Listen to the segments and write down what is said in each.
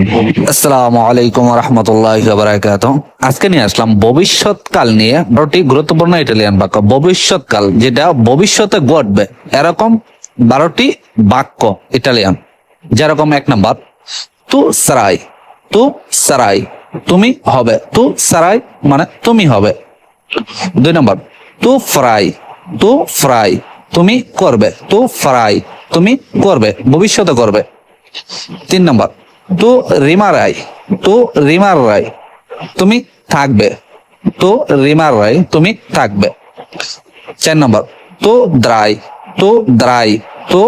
আসসালামু আলাইকুম রহমতুল্লাহি ওয়া বারাকাতুহু। আজকে নিয়ে আসলাম ভবিষ্যৎকাল নিয়ে 12টি গুরুত্বপূর্ণ ইটালিয়ান বাক্য। ভবিষ্যৎকাল যেটা ভবিষ্যতে ঘটবে এরকম 12টি বাক্য ইটালিয়ান। যেরকম 1 নাম্বার, তু সারাই। তু সারাই তুমি হবে। তু সারাই মানে তুমি হবে। 2 নাম্বার, তু ফ্রাই। তু ফ্রাই তুমি করবে। তু ফ্রাই তুমি করবে, ভবিষ্যতে করবে। 3 নাম্বার, তু রিমারাই। তু রিমারাই তুমি থাকবে। তু রিমারাই তুমি থাকবে। 4 নম্বর, তু দ্রাই। তু দ্রাই। তু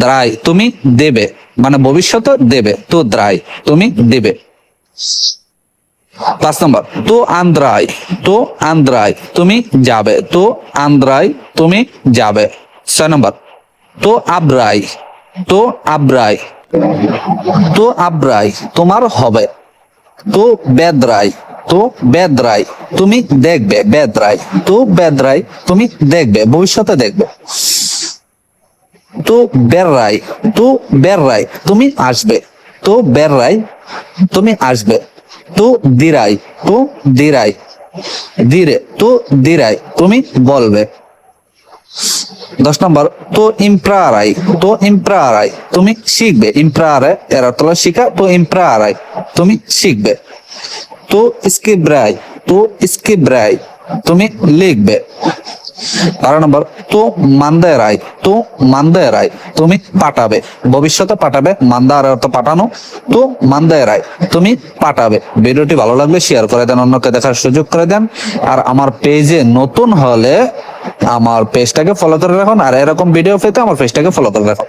দ্রাই তুমি দেবে, মানে ভবিষ্যতে দেবে। তু দ্রাই তুমি দেবে। 5 নম্বর, তু আন্দ্রাই। তু আন্দ্রাই তুমি যাবে। তু আন্দ্রাই তুমি যাবে। 6 নম্বর, তু আব্রাই। তু আব্রাই তো আব্রাই তোমার হবে। তো বেদরাই। তো বেদরাই তুমি দেখবে। বেদরাই তো বেদরাই তুমি দেখবে, ভবিষ্যতে দেখবে। তো বেররাই। তো বেররাই তুমি আসবে। তো বেররাই তুমি আসবে। তো দিরাই। তো দিরাই দিরে। তো দিরাই তুমি বলবে। 10 নম্বর, তো ইম্প্রারাই। তো ইম্প্রারাই তুমি শিখবে। ইম্প্রারাই এর অর্থ হলো শিখা। তো ইম্প্রারাই তুমি শিখবে। তো স্ক্রিব্রাই। তো স্ক্রিব্রাই তুমি লিখবে। 12 নম্বর, তো মান্দারাই। তো মান্দারাই তুমি পাঠাবে, ভবিষ্যতে পাঠাবে। মান্দার অর্থ পাঠানো। তো মান্দারাই তুমি পাঠাবে। ভিডিওটি ভালো লাগলে শেয়ার করে দেন, অন্যকে দেখার সুযোগ করে দেন। আর আমার পেজে নতুন হলে আমার পেজটাকে ফলো করে রাখুন, আর এরকম ভিডিও পেতে আমার পেজটাকে ফলো করে রাখুন।